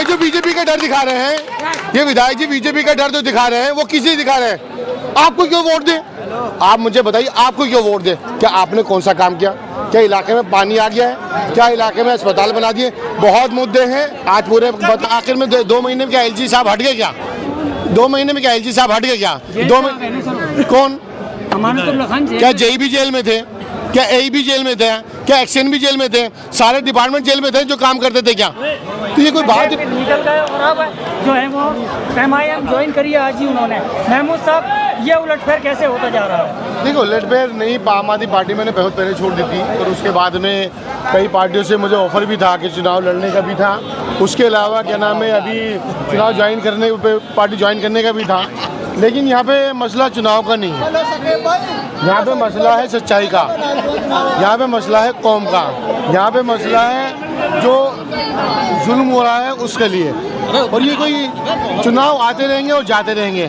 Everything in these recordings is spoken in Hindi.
ये जो बीजेपी का डर दिखा रहे हैं, ये विधायक जी बीजेपी का डर जो दिखा रहे हैं, वो किसी दिखा रहे हैं? आपको क्यों वोट दें? आप मुझे बताइए, आपको क्यों वोट दें? क्या आपने कौन सा काम किया? क्या इलाके में पानी आ गया है? क्या इलाके में अस्पताल बना दिए? बहुत मुद्दे हैं। आज पूरे आखिर में 2 महीने में क्या एलजी साहब हट गए क्या? 2 महीने में क्या एलजी साहब हट गए क्या? 2 महीने कौन? क्या जेई भी जेल में थे? क्या एई भी जेल में थे? क्या एक्शन भी जेल में थे? सारे डिपार्टमेंट जेल में थे जो काम करते थे क्या? तो ये कोई बात निकल गए। और अब जो है वो MIM ज्वाइन करी आज ही उन्होंने। महमूद साहब, ये उलटफेर कैसे होता जा रहा है? देखो, उलटफेर नहीं, आम आदमी पार्टी मैंने बहुत पहले छोड़ दी थी और उसके बाद में कई पार्टियों से मुझे ऑफर भी था कि चुनाव लड़ने का भी था। उसके अलावा क्या नाम है, अभी चुनाव ज्वाइन करने पार्टी ज्वाइन करने का भी था। लेकिन यहाँ पे मसला चुनाव का नहीं है, यहाँ पे मसला है सच्चाई का, यहाँ पे मसला है कौम का, यहाँ पे मसला है जो जुल्म हो रहा है उसके लिए। और ये कोई चुनाव आते रहेंगे और जाते रहेंगे।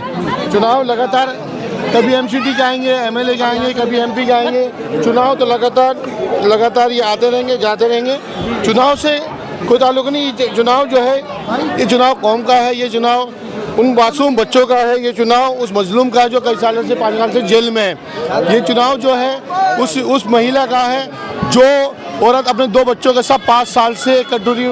चुनाव लगातार कभी MCT के आएंगे, MLA के आएंगे, कभी MP के आएंगे। चुनाव तो लगातार ये आते रहेंगे, जाते रहेंगे। चुनाव से कोई ताल्लुक नहीं। चुनाव जो है, ये चुनाव कौम का है, ये चुनाव उन मासूम बच्चों का है, ये चुनाव उस मजलूम का है जो कई सालों से 5 साल से जेल में है। ये चुनाव जो है उस महिला का है जो औरत अपने 2 बच्चों के साथ 5 साल से कटोरी,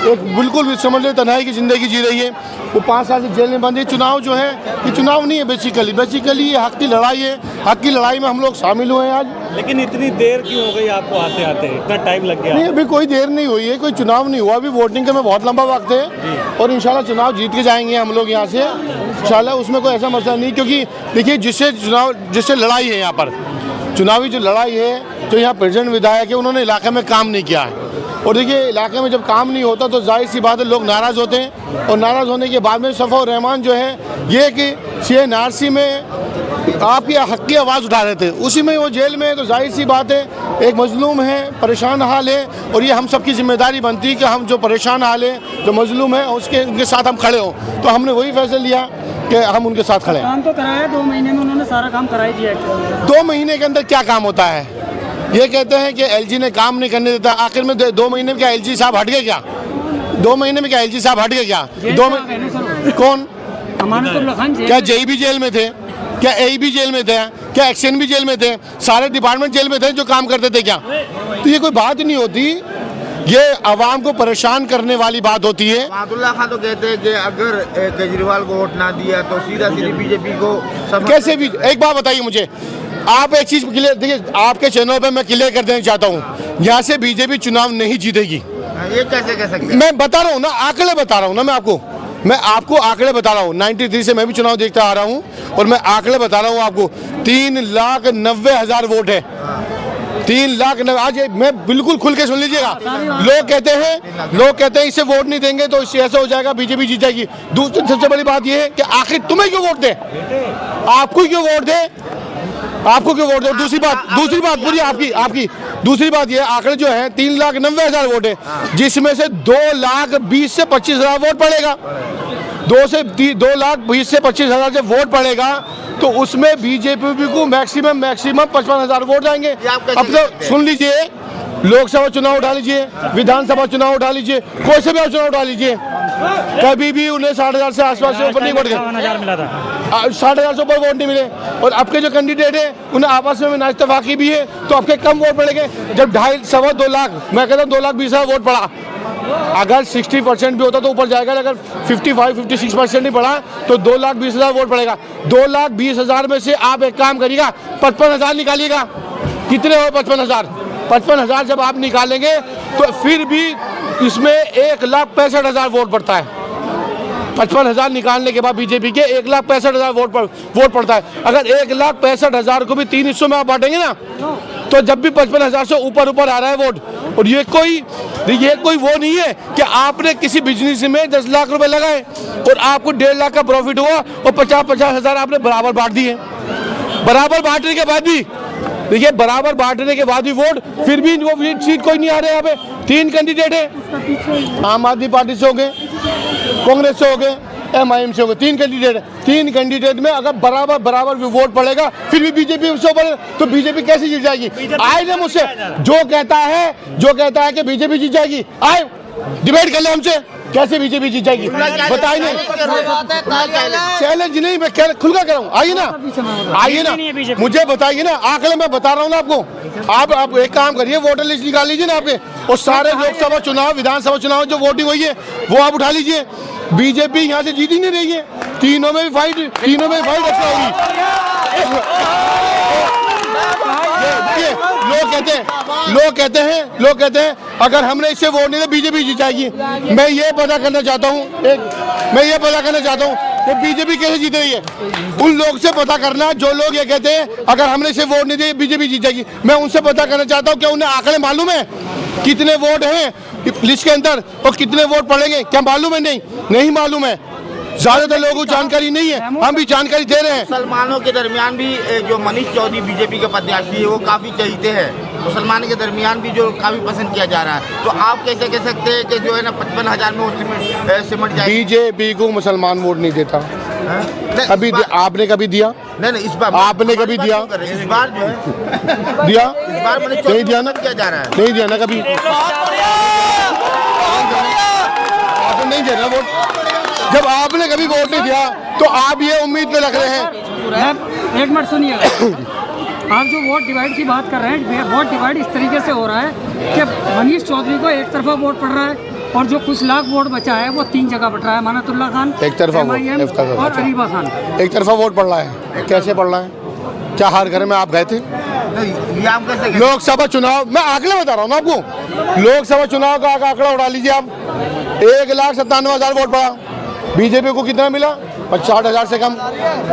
एक बिल्कुल भी समझ लो तन्हाई की ज़िंदगी जी रही है। वो 5 साल से जेल में बंद है। चुनाव जो है, ये चुनाव नहीं है बेसिकली ये हक की लड़ाई है। हक की लड़ाई में हम लोग शामिल हुए हैं आज। लेकिन इतनी देर क्यों हो गई आपको आते आते? इतना टाइम लग गया? नहीं, अभी कोई देर नहीं हुई है, कोई चुनाव नहीं हुआ। अभी वोटिंग का में बहुत लंबा वक्त है और इंशाल्लाह चुनाव जीत के जाएंगे हम लोग यहाँ से इंशाल्लाह। उसमें कोई ऐसा मसला नहीं, क्योंकि देखिए जिससे लड़ाई है यहाँ पर, चुनावी जो लड़ाई है, जो यहाँ प्रेसिडेंट विधायक है, उन्होंने इलाके में काम नहीं किया है। और देखिए, इलाके में जब काम नहीं होता तो जाहिर सी बात है लोग नाराज़ होते हैं। और नाराज़ होने के बाद में सफ़र रहमान जो है, ये कि CNRC में आपकी हक की आवाज़ उठा रहे थे, उसी में वो जेल में है। तो जाहिर सी बात है, एक मजलूम है, परेशान हाल है। और ये हम सबकी जिम्मेदारी बनती है कि हम जो परेशान हाल है, जो मजलूम है, उनके साथ हम खड़े हों। तो हमने वही फैसला लिया कि हम उनके साथ खड़े हैं। काम तो कराया 2 महीने में, उन्होंने सारा काम करा ही दिया। 2 महीने के अंदर क्या काम होता है? ये कहते हैं कि LG ने काम नहीं करने देता। आखिर में 2 महीने में क्या LG साहब हट गए क्या? 2 महीने में क्या LG साहब हट गए क्या? 2 महीने कौन? क्या जेई भी जेल में थे? क्या एई भी जेल में थे? क्या एक्शन भी जेल में थे? सारे डिपार्टमेंट जेल में थे जो काम करते थे क्या? तो ये कोई बात नहीं होती, ये आवाम को परेशान करने वाली बात होती है। अब्दुल्ला खान तो कहते हैं कि अगर केजरीवाल को वोट ना दिया तो सीधा बीजेपी को कैसे भी। एक बात बताइए मुझे, आप एक चीज क्लियर, देखिए आपके चैनल पे मैं क्लियर कर देना चाहता हूँ, यहाँ से बीजेपी चुनाव नहीं जीतेगी। ये कैसे कह सकते हैं? मैं बता रहा हूँ ना, आंकड़े बता रहा हूँ ना, मैं आपको आंकड़े बता रहा हूँ। 93 से मैं भी चुनाव देखता आ रहा हूँ और मैं आंकड़े बता रहा हूँ आपको। 3,90,000 वोट है। 3,90,000। आज मैं बिल्कुल खुल के सुन लीजिएगा। लोग कहते हैं इसे वोट नहीं देंगे तो इससे ऐसा हो जाएगा, बीजेपी जीत जाएगी। दूसरी सबसे बड़ी बात यह है कि आखिर तुम्हें क्यों वोट दे? आपको क्यों वोट दे? आपको क्यों वोट दे? दूसरी बात पूरी आपकी दूसरी बात ये, आंकड़े जो है 3,90,000 वोट है, जिसमें से 2,20,000 से 25,000 वोट पड़ेगा। 2,20,000 से 25,000 से वोट पड़ेगा तो उसमें बीजेपी को मैक्सिमम 55,000 वोट जाएंगे। अब तो सुन लीजिए, लोकसभा चुनाव उठा लीजिए, विधानसभा चुनाव उठा लीजिए, कोई से भी चुनाव उठा लीजिए, कभी भी उन्हें 60,000 से आसपास से ऊपर नहीं वोट गए। 60,000 से ऊपर वोट नहीं मिले। और आपके जो कैंडिडेट है उन्हें आपस में नाइतफाकी भी है तो आपके कम वोट पड़ेंगे। जब 2.5-2 लाख, मैं कहता हूँ 2,20,000 वोट पड़ा, अगर 60% भी होता तो ऊपर जाएगा। अगर 55-56% नहीं पड़ा तो 2,20,000 वोट पड़ेगा। 2,20,000 में से आप एक काम करिएगा, 55,000 निकालिएगा। कितने हो 55,000? 55,000 जब आप निकालेंगे तो फिर भी इसमें 1,65,000 वोट पड़ता है। 55,000 निकालने के बाद बीजेपी के 1,65,000 वोट पड़ता है। अगर 1,65,000 को भी 3 हिस्सों में आप बांटेंगे ना, तो जब भी 55,000 से ऊपर आ रहा है वोट। और ये कोई वो नहीं है कि आपने किसी बिजनेस में 10 लाख रुपए लगाए और आपको 1.5 लाख का प्रॉफिट हुआ और 50,000 आपने बराबर बांट दिए। बराबर बांटने के बाद भी देखिए, बराबर बांटने के बाद भी वोट, फिर भी वो सीट कोई नहीं आ रहा है। यहाँ पे 3 कैंडिडेट है, आम आदमी पार्टी से हो गए, कांग्रेस से हो गए, MIM से हो गए। 3 कैंडिडेट है। 3 कैंडिडेट में अगर बराबर वोट पड़ेगा फिर भी बीजेपी से ऊपर, तो बीजेपी कैसे जीत जाएगी? आए ना मुझसे, जो कहता है कि बीजेपी जीत जाएगी, आए डिबेट कर ले हमसे, कैसे बीजेपी जीत जाएगी बताइए नहीं। चैलेंज नहीं, मैं खुल कर रहा हूँ, आइए ना, आइए ना, मुझे बताइए ना, आंकड़े मैं बता रहा हूँ ना आपको। आप एक काम करिए, वोटर लिस्ट निकाल लीजिए ना आपके, और सारे लोकसभा चुनाव, विधानसभा चुनाव जो वोटिंग हुई है वो आप उठा लीजिए। बीजेपी यहाँ से जीत ही नहीं रही है, तीनों में भी फाइट अच्छा होगी। लोग कहते हैं अगर हमने इससे वोट नहीं दिया बीजेपी जीत जाएगी। मैं ये पता करना चाहता हूँ कि बीजेपी कैसे जीत रही है। उन लोग से पता करना जो लोग ये कहते हैं अगर हमने इसे वोट नहीं दिया बीजेपी जीत जाएगी। मैं उनसे पता करना चाहता हूँ कि उन्हें आंकड़े मालूम है कितने वोट हैं लिस्ट के अंदर और कितने वोट पड़ेंगे, क्या मालूम है? नहीं मालूम है। ज्यादातर लोगों को जानकारी नहीं है, हम भी जानकारी दे रहे हैं। मुसलमानों के दरमियान भी जो मनीष चौधरी बीजेपी के प्रत्याशी है वो काफी चहीते हैं, मुसलमान के दरमियान भी जो काफी पसंद किया जा रहा है। तो आप कैसे कह सकते हैं कि जो है ना 55,000 में सिमट जाए? बीजेपी को मुसलमान वोट नहीं देता। अभी आपने कभी दिया? नहीं, इस बार आपने कभी दिया? इस बार जो है दिया? इस बार मनीष नहीं दिया ना, किया जा रहा है, नहीं दिया ना कभी, आपने नहीं दिया ना वोट। जब आपने कभी वोट नहीं दिया तो आप ये उम्मीद में लग रहे हैं। एक मिनट सुनिएगा, आप जो वोट डिवाइड की बात कर रहे हैं, वोट डिवाइड इस तरीके से हो रहा है कि मनीष चौधरी को एक तरफा वोट पड़ रहा है और जो कुछ लाख वोट बचा है वो 3 जगह बट रहा है, मानतुल्लाह खान एक तरफा और अरीबा खान एक तरफा वोट पड़ रहा है। कैसे पड़ रहा है? क्या हर घर में आप गए थे? ये आप कैसे लोकसभा चुनाव, मैं आंकड़े बता रहा हूँ ना आपको, लोकसभा चुनाव का आंकड़ा उड़ा लीजिए आप। 1,97,000 वोट पड़ा, बीजेपी को कितना मिला? 60,000 से कम,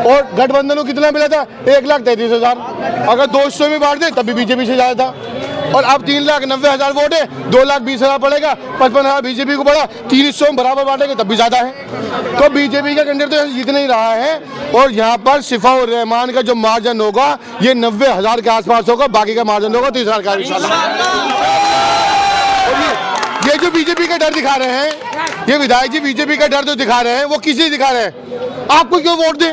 और गठबंधन को कितना मिला था? 1,33,000। अगर 200 में बांट दे तब भी बीजेपी से ज्यादा था। और अब 3,90,000 वोट है, 2,20,000 पड़ेगा, 55,000 बीजेपी को पड़ा, 300 में बराबर बांटेंगे तब भी ज्यादा है। तो बीजेपी का कैंडिडेट तो जीत नहीं रहा है। और यहाँ पर सिफाउर रहमान का जो मार्जिन होगा ये 90,000 के आसपास होगा, बाकी का मार्जिन होगा 30,000 का इंशाल्लाह। ये जो बीजेपी का डर दिखा रहे हैं, ये विधायक जी बीजेपी का डर जो दिखा रहे हैं वो किस लिए दिखा रहे हैं? आपको क्यों वोट दें?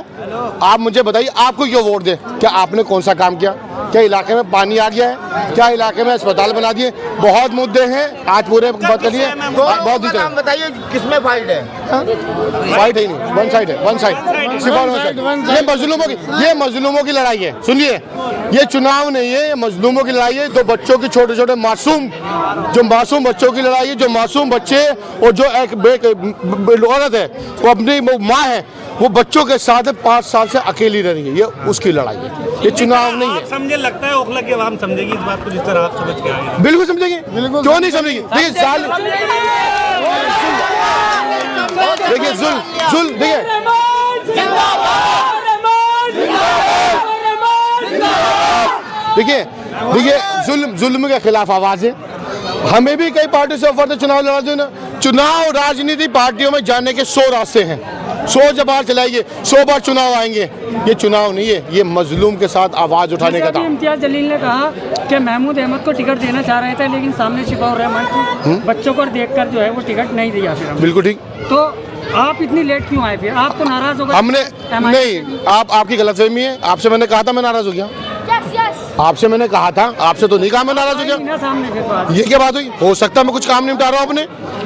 आप मुझे बताइए, आपको क्यों वोट दें? क्या आपने कौन सा काम किया? क्या इलाके में पानी आ गया है? क्या इलाके में अस्पताल बना दिए? बहुत मुद्दे हैं, आज पूरे बात करिए। बहुत नाम बताइए किसमें फाइट है? फाइट है नहीं, वन साइड है, वन साइड, सिर्फ वन साइड। ये मजलूमों की लड़ाई है। सुनिए, ये चुनाव नहीं है, ये मजलूमों की लड़ाई है। दो बच्चों की, छोटे छोटे मासूम बच्चों की लड़ाई है। जो मासूम बच्चे और जो एक औरत है वो अपनी माँ है, वो बच्चों के साथ 5 साल से अकेली रह रही है, ये उसकी लड़ाई है, ये चुनाव नहीं है। समझे, लगता है ओखला की आवाम समझेगी इस बात को जिस तरह आप समझ के आए हैं। बिल्कुल समझेगी, क्यों नहीं समझेगी? देखिए जुल्म के खिलाफ आवाज है। हमें भी कई पार्टियों से ऑफर थे चुनाव लड़ा दो ना। चुनाव राजनीति पार्टियों में जाने के 100 रास्ते हैं, 100 जबार चलाएंगे, 100 बार चुनाव आएंगे। ये चुनाव नहीं है, ये मजलूम के साथ आवाज उठाने का था। इम्तियाज जलील ने कहा कि महमूद अहमद को टिकट देना चाह रहे थे, लेकिन सामने शिफाउर रहमान की बच्चों को देखकर जो है वो टिकट नहीं दिया। फिर बिल्कुल ठीक। तो आप इतनी लेट क्यों आए? फिर आपको नाराज होगा? हमने नहीं, आपकी गलतफहमी है। आपसे मैंने कहा था मैं नाराज हो गया? आपसे मैंने कहा था, आपसे तो नहीं कहा मैं नाराज हो गया। ये क्या बात हुई? हो सकता है मैं कुछ काम नहीं उठा रहा हूँ अपने,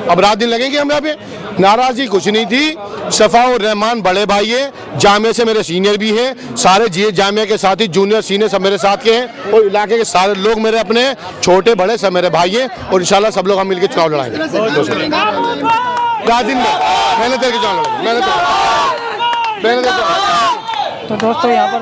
अब रात दिन लगेंगे हम यहाँ पे। नाराजगी कुछ नहीं थी। सफाउर रहमान बड़े भाई है, जामिया से मेरे सीनियर भी हैं, सारे जामिया के साथी जूनियर सीनियर सब मेरे साथ के हैं, और इलाके के सारे लोग मेरे अपने छोटे बड़े सब मेरे भाई हैं, और इंशाल्लाह सब लोग हम मिलकर चुनाव लड़ाएंगे। रात दिन में मेहनत करके चुनाव लड़ाएंगे, मेहनत। तो दोस्तों यहाँ पर